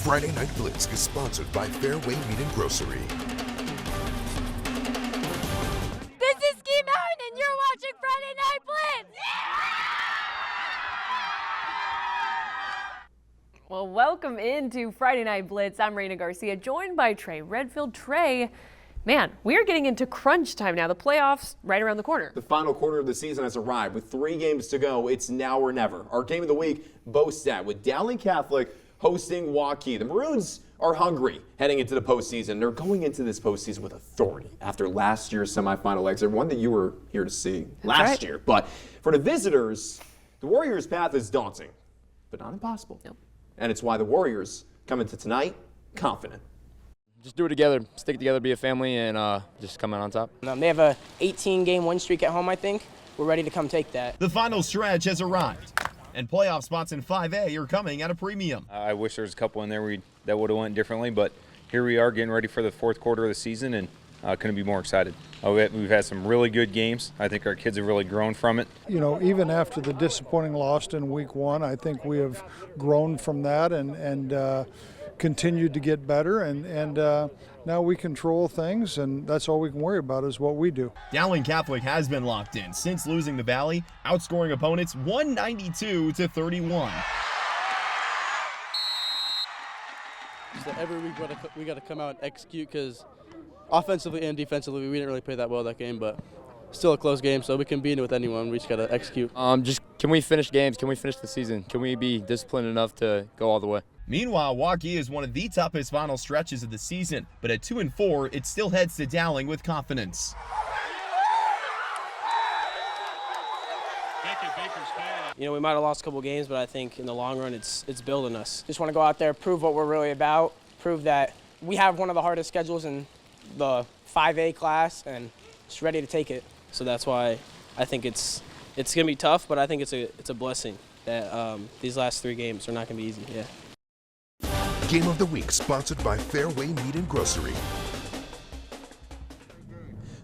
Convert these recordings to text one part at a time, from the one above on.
Friday Night Blitz is sponsored by Fairway Meat and Grocery. This is Ski Mountain, and you're watching Friday Night Blitz! Well, welcome into Friday Night Blitz. I'm Raina Garcia, joined by Trey Redfield. Trey, man, we are getting into crunch time now. The playoffs right around the corner. The final quarter of the season has arrived. With 3 games to go, it's now or never. Our game of the week, Bo-Stat, with Dowling Catholic hosting Waukee. The Maroons are hungry heading into the postseason. They're going into this postseason with authority after last year's semifinal exit, one that you were here to see last year. But for the visitors, the Warriors' path is daunting, but not impossible. Nope. And it's why the Warriors come into tonight confident. Just do it together, stick together, be a family, and just come out on top. They have a 18-game win streak at home, I think. We're ready to come take that. The final stretch has arrived, and playoff spots in 5A are coming at a premium. I wish there was a couple in there that would have went differently, but here we are getting ready for the fourth quarter of the season, and couldn't be more excited. We've had some really good games. I think our kids have really grown from it. You know, even after the disappointing loss in week 1, I think we have grown from that and continued to get better, and now we control things, and that's all we can worry about is what we do. Dowling Catholic has been locked in since losing the Valley, outscoring opponents 192-31. So every week we got to come out and execute, because offensively and defensively we didn't really play that well that game, but still a close game, so we can beat it with anyone. We just got to execute. Just can we finish games? Can we finish the season? Can we be disciplined enough to go all the way? Meanwhile, Waukee is one of the toughest final stretches of the season, but at 2-4, it still heads to Dowling with confidence. You know, we might have lost a couple games, but I think in the long run it's building us. Just want to go out there, prove what we're really about, prove that we have one of the hardest schedules in the 5A class, and just ready to take it. So that's why I think it's going to be tough, but I think it's a blessing that these last 3 games are not going to be easy. Yeah. Game of the week sponsored by Fairway Meat and Grocery.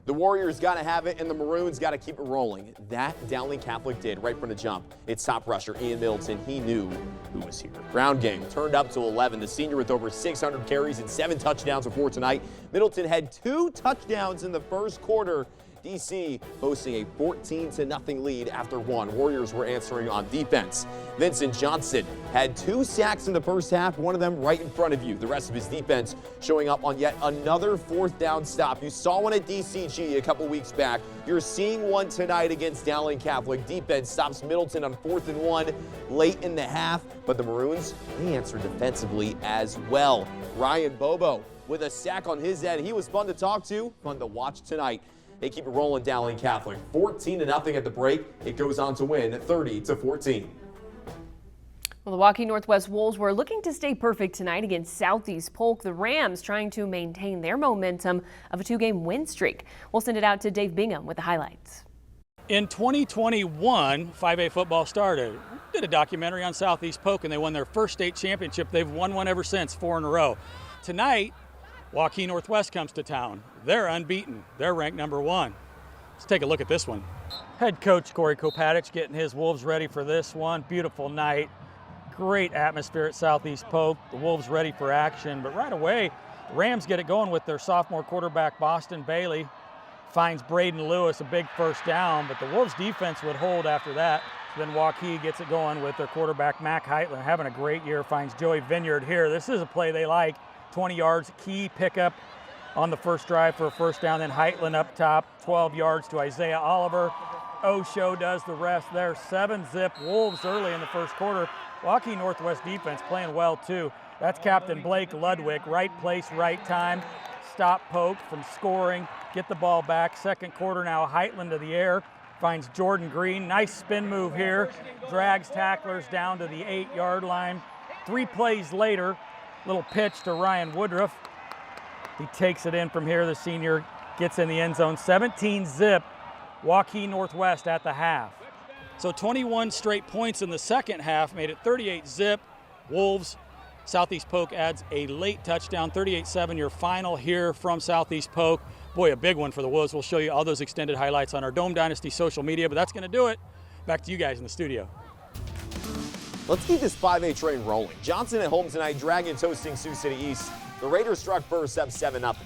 The Warriors got to have it, and the Maroons got to keep it rolling. That Dowling Catholic did right from the jump. Its top rusher, Ian Middleton, he knew who was here. Ground game turned up to 11. The senior with over 600 carries and 7 touchdowns before tonight. Middleton had 2 touchdowns in the first quarter. DC posting a 14-0 lead after 1. Warriors were answering on defense. Vincent Johnson had 2 sacks in the first half, one of them right in front of you. The rest of his defense showing up on yet another 4th down stop. You saw one at DCG a couple weeks back. You're seeing one tonight against Dowling Catholic. Defense stops Middleton on 4th and 1 late in the half, but the Maroons, they answered defensively as well. Ryan Bobo with a sack on his end. He was fun to talk to, fun to watch tonight. They keep it rolling, Dowling Catholic. 14-0 at the break. It goes on to win 30-14. Well, the Waukee Northwest Wolves were looking to stay perfect tonight against Southeast Polk. The Rams trying to maintain their momentum of a 2-game win streak. We'll send it out to Dave Bingham with the highlights. In 2021, 5A football started. Did a documentary on Southeast Polk, and they won their first state championship. They've won one ever since, 4 in a row. Tonight, Waukee Northwest comes to town. They're unbeaten. They're ranked number 1. Let's take a look at this one. Head coach Corey Kopatich getting his Wolves ready for this one. Beautiful night. Great atmosphere at Southeast Polk. The Wolves ready for action. But right away, the Rams get it going with their sophomore quarterback, Boston Bailey. Finds Braden Lewis a big first down, but the Wolves defense would hold after that. Then Waukee gets it going with their quarterback, Mac Heitland, having a great year. Finds Joey Vineyard here. This is a play they like. 20 yards, key pickup on the first drive for a first down. Then Heitland up top, 12 yards to Isaiah Oliver. Osho does the rest there. 7-zip Wolves early in the first quarter. Waukee Northwest defense playing well too. That's Captain Blake Ludwig. Right place, right time. Stop Polk from scoring. Get the ball back. Second quarter now, Heitland to the air. Finds Jordan Green. Nice spin move here. Drags tacklers down to the 8-yard line. 3 plays later, little pitch to Ryan Woodruff. He takes it in from here. The senior gets in the end zone. 17-zip, Waukee Northwest at the half. So 21 straight points in the second half made it 38-zip. Wolves. Southeast Polk adds a late touchdown. 38-7, your final here from Southeast Polk. Boy, a big one for the Wolves. We'll show you all those extended highlights on our Dome Dynasty social media, but that's going to do it. Back to you guys in the studio. Let's keep this 5A train rolling. Johnson at home tonight, Dragons hosting Sioux City East. The Raiders struck first up 7-0.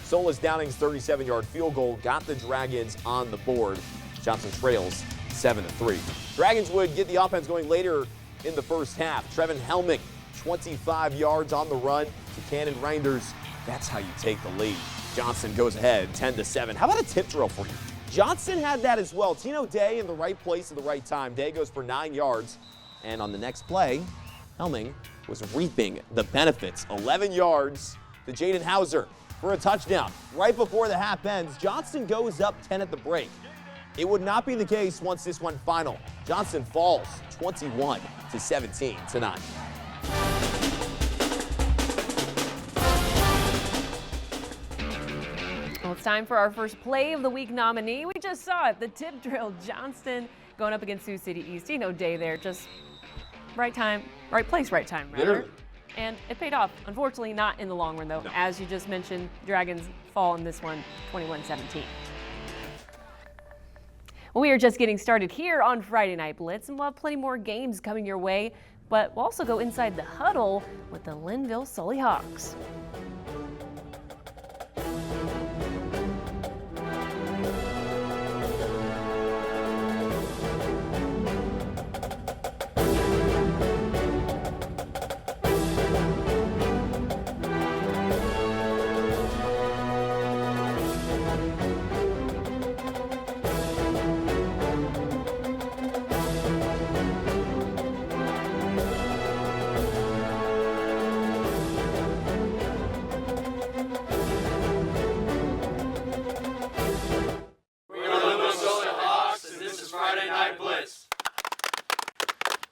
Solis Downing's 37-yard field goal got the Dragons on the board. Johnson trails 7-3. Dragons would get the offense going later in the first half. Trevin Helmick, 25 yards on the run to Cannon Reinders. That's how you take the lead. Johnson goes ahead 10-7. How about a tip drill for you? Johnson had that as well. Tino Day in the right place at the right time. Day goes for 9 yards. And on the next play, Helming was reaping the benefits. 11 yards to Jaden Hauser for a touchdown. Right before the half ends, Johnson goes up 10 at the break. It would not be the case once this went final. Johnson falls 21-17 tonight. Well, it's time for our first Play of the Week nominee. We just saw it, the tip drill. Johnston going up against Sioux City East. You know, Day there, just right time, right place, right time, rather. Literally. And it paid off. Unfortunately, not in the long run, though. No. As you just mentioned, Dragons fall in this one, 21-17. Well, we are just getting started here on Friday Night Blitz, and we'll have plenty more games coming your way. But we'll also go inside the huddle with the Linville Sully Hawks.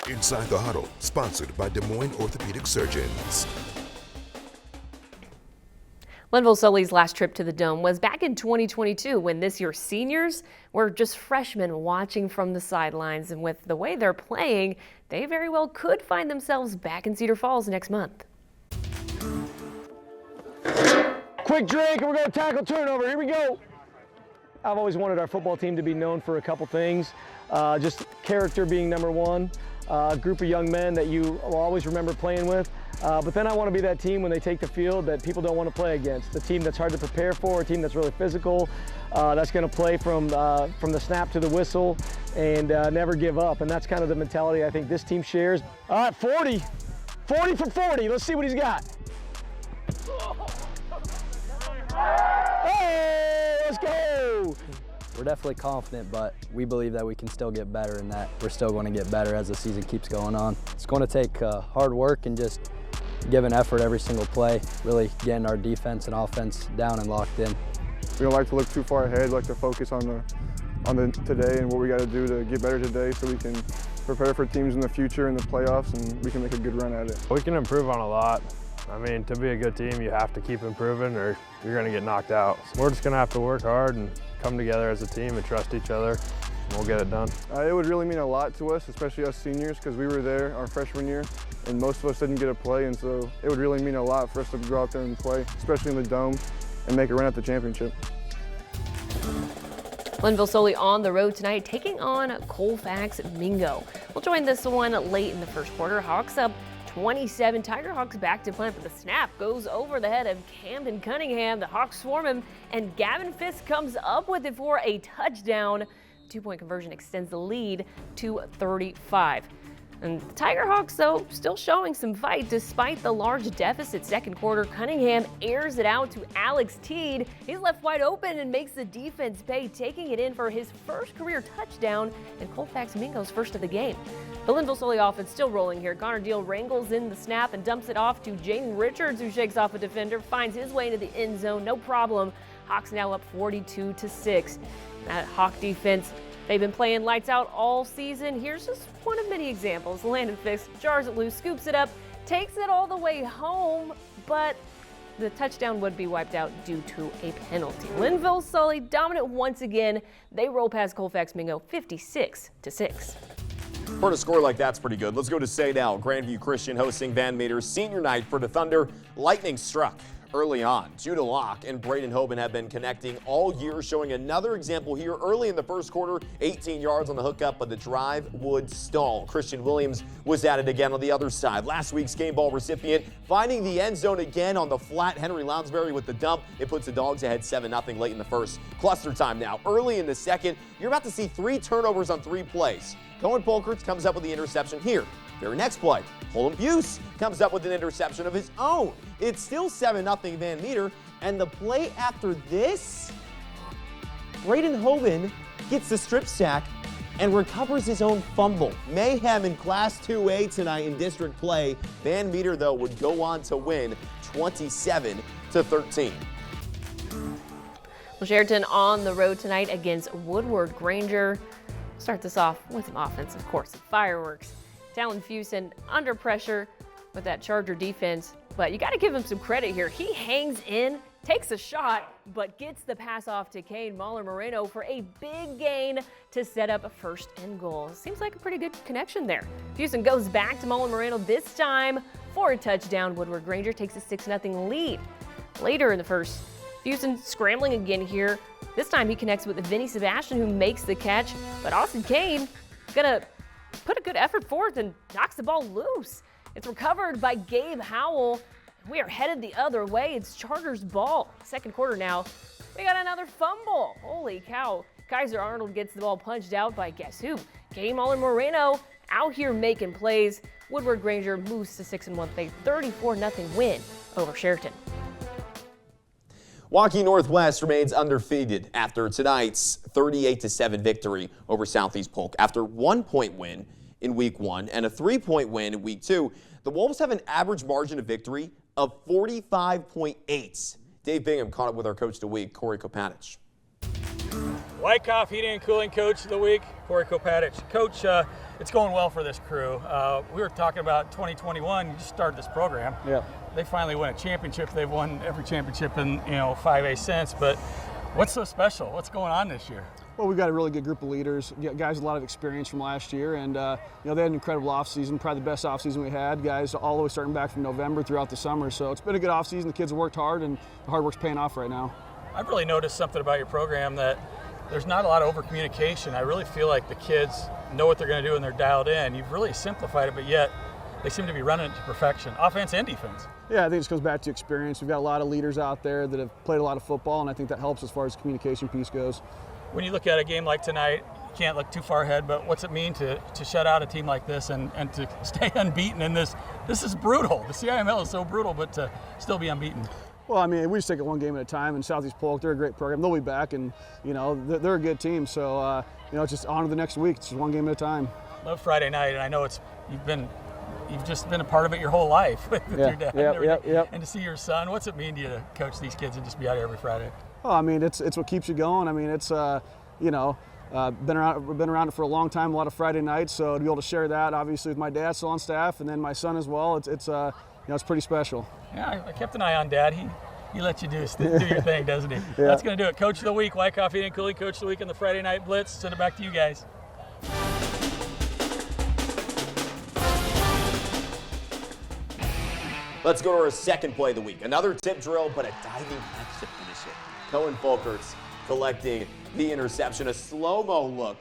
Inside the Huddle, sponsored by Des Moines Orthopedic Surgeons. Linville Sully's last trip to the Dome was back in 2022 when this year's seniors were just freshmen watching from the sidelines. And with the way they're playing, they very well could find themselves back in Cedar Falls next month. Quick drink and we're going to tackle turnover. Here we go. I've always wanted our football team to be known for a couple things. Just character being number one. A group of young men that you will always remember playing with. But then I want to be that team when they take the field that people don't want to play against. The team that's hard to prepare for, a team that's really physical, that's going to play from the snap to the whistle and never give up. And that's kind of the mentality I think this team shares. All right, 40 for 40. Let's see what he's got. Hey, let's go. We're definitely confident, but we believe that we can still get better and that we're still going to get better as the season keeps going on. It's going to take hard work and just giving effort every single play, really getting our defense and offense down and locked in. We don't like to look too far ahead, like to focus on the today and what we got to do to get better today so we can prepare for teams in the future in the playoffs and we can make a good run at it. We can improve on a lot. I mean, to be a good team, you have to keep improving or you're going to get knocked out. So we're just going to have to work hard and come together as a team and trust each other, and we'll get it done. It would really mean a lot to us, especially us seniors, because we were there our freshman year, and most of us didn't get a play, and so it would really mean a lot for us to go out there and play, especially in the Dome, and make a run at the championship. Linville Sully on the road tonight, taking on Colfax Mingo. We'll join this one late in the first quarter. Hawks up 27. Tiger Hawks back to plan, but the snap goes over the head of Camden Cunningham. The Hawks swarm him, and Gavin Fisk comes up with it for a touchdown. 2-point conversion extends the lead to 35. And the Tiger Hawks, though, still showing some fight despite the large deficit. Second quarter, Cunningham airs it out to Alex Teed. He's left wide open and makes the defense pay, taking it in for his first career touchdown and Colfax Mingo's first of the game. The Linville Sully offense still rolling here. Connor Deal wrangles in the snap and dumps it off to Jaden Richards, who shakes off a defender, finds his way into the end zone, no problem. Hawks now up 42-6. That Hawk defense, they've been playing lights out all season. Here's just one of many examples. Landon Fisk jars it loose, scoops it up, takes it all the way home, but the touchdown would be wiped out due to a penalty. Linville Sully dominant once again. They roll past Colfax Mingo 56-6. For a score like that's pretty good. Let's go to Sadell. Grandview Christian hosting Van Meter's senior night for the Thunder. Lightning struck early on. Judah Locke and Braden Hoban have been connecting all year, showing another example here early in the first quarter. 18 yards on the hookup, but the drive would stall. Christian Williams was at it again on the other side. Last week's game ball recipient finding the end zone again on the flat. Henry Lounsbury with the dump. It puts the Dogs ahead 7-0 late in the first. Cluster time now. Early in the second, you're about to see 3 turnovers on 3 plays. Cohen Polkerts comes up with the interception here. Very next play, Holden Buse comes up with an interception of his own. It's still 7-0 Van Meter, and the play after this, Braden Hoban gets the strip sack and recovers his own fumble. Mayhem in Class 2A tonight in district play. Van Meter, though, would go on to win 27-13. Well, Sheraton on the road tonight against Woodward Granger. Start this off with some offense, of course, fireworks. Talon Fusen under pressure with that Charger defense, but you got to give him some credit here. He hangs in, takes a shot, but gets the pass off to Kane Mahler-Moreno for a big gain to set up a 1st and goal. Seems like a pretty good connection there. Fusen goes back to Mahler-Moreno this time for a touchdown. Woodward Granger takes a 6-0 lead. Later in the first, Fusen scrambling again here. This time he connects with Vinny Sebastian, who makes the catch, but Austin Kane gonna put a good effort forth and knocks the ball loose. It's recovered by Gabe Howell. We are headed the other way. It's Chargers ball. Second quarter now. We got another fumble. Holy cow. Kaiser Arnold gets the ball punched out by guess who? Kane Mahler-Moreno out here making plays. Woodward Granger moves to 6-1. They 34-0 win over Sheraton. Waukee Northwest remains undefeated after tonight's 38-7 victory over Southeast Polk. After 1-point win in week 1 and a 3-point win in week 2, the Wolves have an average margin of victory of 45.8. Dave Bingham caught up with our coach of the week, Corey Kopatich. Wyckoff Heating and Cooling Coach of the Week, Corey Kopatich. Coach, it's going well for this crew. We were talking about 2021. You just started this program. Yeah. They finally won a championship. They've won every championship in 5A since. But what's so special? What's going on this year? Well, we've got a really good group of leaders, guys with a lot of experience from last year, and they had an incredible offseason, probably the best offseason we had. Guys all the way starting back from November throughout the summer. So it's been a good offseason. The kids have worked hard, and the hard work's paying off right now. I've really noticed something about your program that there's not a lot of over-communication. I really feel like the kids know what they're going to do and they're dialed in. You've really simplified it, but yet they seem to be running it to perfection, offense and defense. Yeah, I think this goes back to experience. We've got a lot of leaders out there that have played a lot of football, and I think that helps as far as the communication piece goes. When you look at a game like tonight, you can't look too far ahead, but what's it mean to shut out a team like this and to stay unbeaten in this? This is brutal. The CIML is so brutal, but to still be unbeaten. Well, I mean, we just take it one game at a time, and Southeast Polk, they're a great program. They'll be back, and, they're a good team. So, it's just on to the next week. It's just one game at a time. Love Friday night, and I know you've just been a part of it your whole life with your dad and everything. Yep. And to see your son, what's it mean to you to coach these kids and just be out here every Friday? Oh, I mean, it's what keeps you going. I mean, it's, been around it for a long time, a lot of Friday nights. So to be able to share that, obviously, with my dad still on staff, and then my son as well, it's pretty special. Yeah, I kept an eye on Dad. He lets you do your thing, doesn't he? Yeah. That's going to do it. Coach of the Week, Wyckoff Heating and Cooling Coach of the Week in the Friday Night Blitz. Send it back to you guys. Let's go to our second play of the week. Another tip drill, but a diving catch to finish it. Cohen Folkerts collecting the interception. A slow-mo look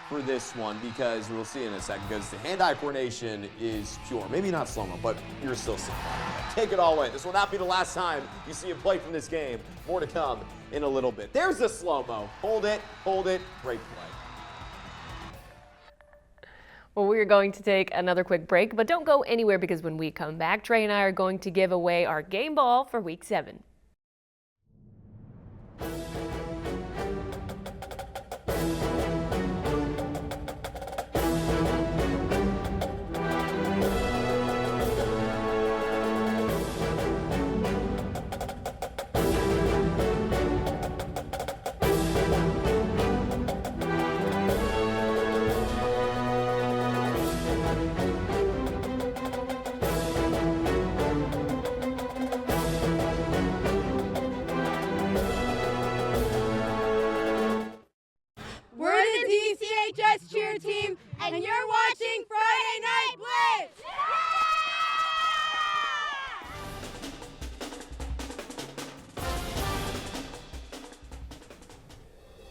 for this one because we'll see in a second because the hand-eye coordination is pure. Maybe not slow-mo, but you're still seeing it. Take it all away. This will not be the last time you see a play from this game. More to come in a little bit. There's the slow-mo. Hold it. Great play. Well, we're going to take another quick break, but don't go anywhere because when we come back, Trey and I are going to give away our game ball for week 7.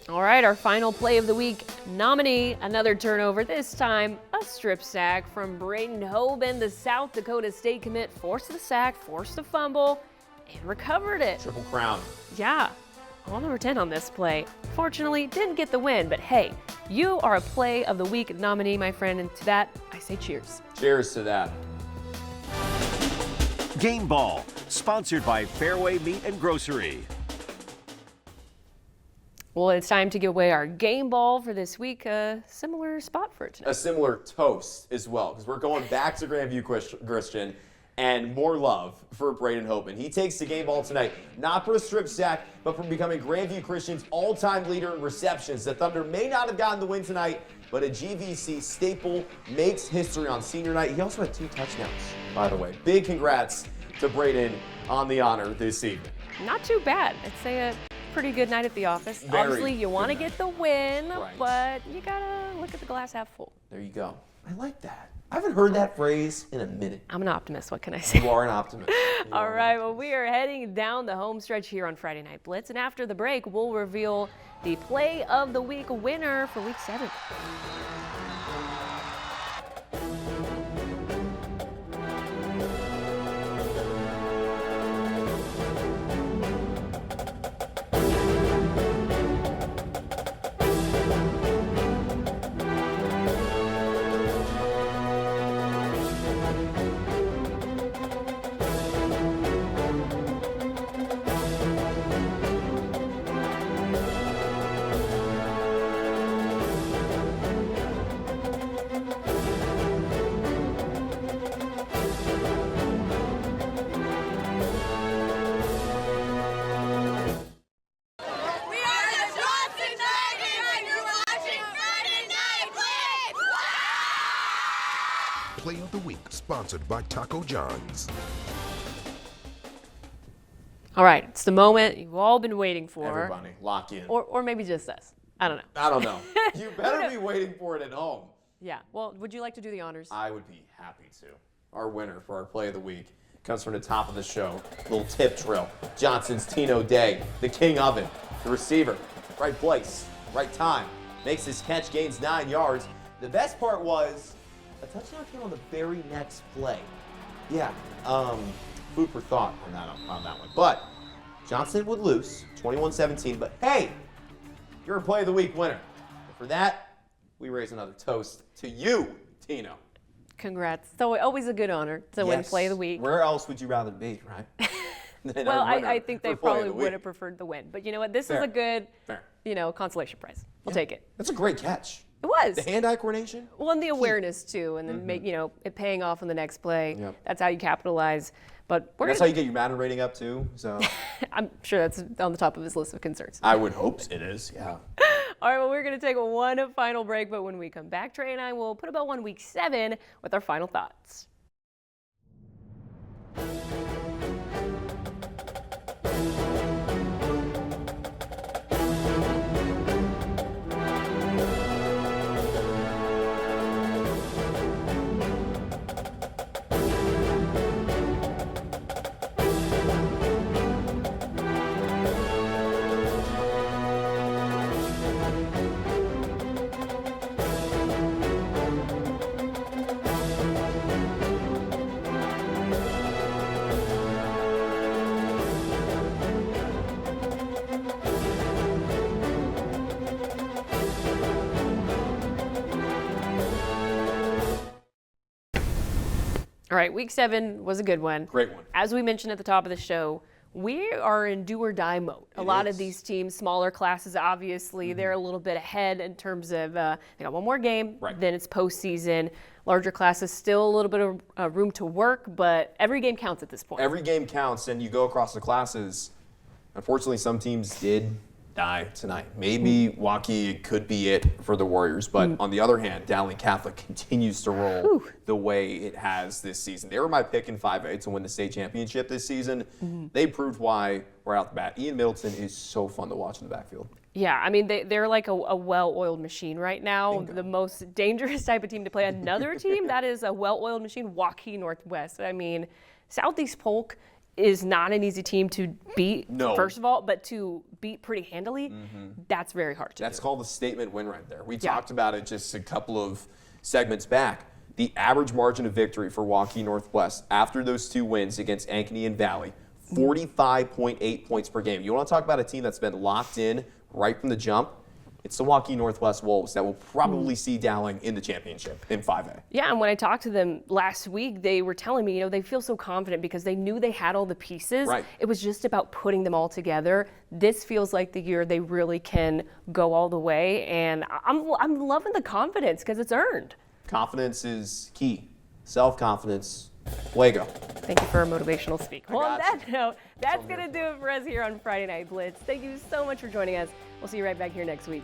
All right, our final play of the week nominee, another turnover, this time a strip sack from Braden Hoban. The South Dakota State commit forced the sack, forced the fumble, and recovered it. Triple crown. Yeah, all number 10 on this play. Fortunately, didn't get the win, but hey, you are a play of the week nominee, my friend, and to that, I say cheers. Cheers to that. Game Ball, sponsored by Fairway Meat and Grocery. Well, it's time to give away our game ball for this week. A similar spot for it tonight. A similar toast as well, because we're going back to Grandview Christian and more love for Braden Hoban. He takes the game ball tonight, not for a strip sack, but for becoming Grandview Christian's all-time leader in receptions. The Thunder may not have gotten the win tonight, but a GVC staple makes history on senior night. He also had 2 touchdowns, by the way. Big congrats to Braden on the honor this evening. Not too bad. I'd say a pretty good night at the office. Very Obviously, you want to get the win, Right. but you gotta look at the glass half full. There you go. I like that. I haven't heard that phrase in a minute. I'm an optimist. What can I say? You are an optimist. All right, well, we are heading down the home stretch here on Friday Night Blitz, and after the break, we'll reveal the play of the week winner for week 7. Play of the Week, sponsored by Taco John's. All right, it's the moment you've all been waiting for. Everybody, lock in. Or maybe just us. I don't know. I don't know. You better be waiting for it at home. Yeah, well, would you like to do the honors? I would be happy to. Our winner for our play of the week comes from the top of the show. Little tip drill. Johnson's Tino Day, the king of it. The receiver, right place, right time. Makes his catch, gains 9 yards. The best part was a touchdown came on the very next play. Yeah, food for thought on that one. But Johnson would lose, 21-17. But hey, you're a play of the week winner. And for that, we raise another toast to you, Tino. Congrats. So always a good honor to win play of the week. Where else would you rather be, right? Well, I think they probably would have preferred the win. But you know what? This is a good, consolation prize. We'll take it. That's a great catch. It was. The hand-eye coordination? Well, and the awareness, too, and then it paying off on the next play. Yep. That's how you capitalize. But that's how you get your Madden rating up, too. So I'm sure that's on the top of his list of concerns. I would hope it is, yeah. All right, well, we're going to take one final break, but when we come back, Trey and I will put about week 7 with our final thoughts. All right, week 7 was a good one. Great one. As we mentioned at the top of the show, we are in do or die mode. A lot of these teams, smaller classes, obviously, they're a little bit ahead in terms of they got one more game, then it's postseason. Larger classes, still a little bit of room to work, but every game counts at this point. Every game counts, and you go across the classes. Unfortunately, some teams did die tonight. Maybe Waukee could be it for the Warriors, but on the other hand, Dowling Catholic continues to roll the way it has this season. They were my pick in 5A to win the state championship this season. They proved why we're out the bat. Ian Middleton is so fun to watch in the backfield. Yeah, I mean, they're like a well-oiled machine right now. Bingo. The most dangerous type of team to play. Another team that is a well-oiled machine, Waukee Northwest. I mean, Southeast Polk is not an easy team to beat, No. first of all, but to beat pretty handily, that's very hard to do. That's called a statement win right there. We talked about it just a couple of segments back. The average margin of victory for Waukee Northwest after those 2 wins against Ankeny and Valley, 45.8 points per game. You want to talk about a team that's been locked in right from the jump? It's the Waukee Northwest Wolves that will probably see Dowling in the championship in 5A. Yeah, and when I talked to them last week, they were telling me, they feel so confident because they knew they had all the pieces. Right. It was just about putting them all together. This feels like the year they really can go all the way, and I'm loving the confidence because it's earned. Confidence is key. Self-confidence. Fuego. Thank you for a motivational speak. Well, on that note, that's going to do it for us here on Friday Night Blitz. Thank you so much for joining us. We'll see you right back here next week.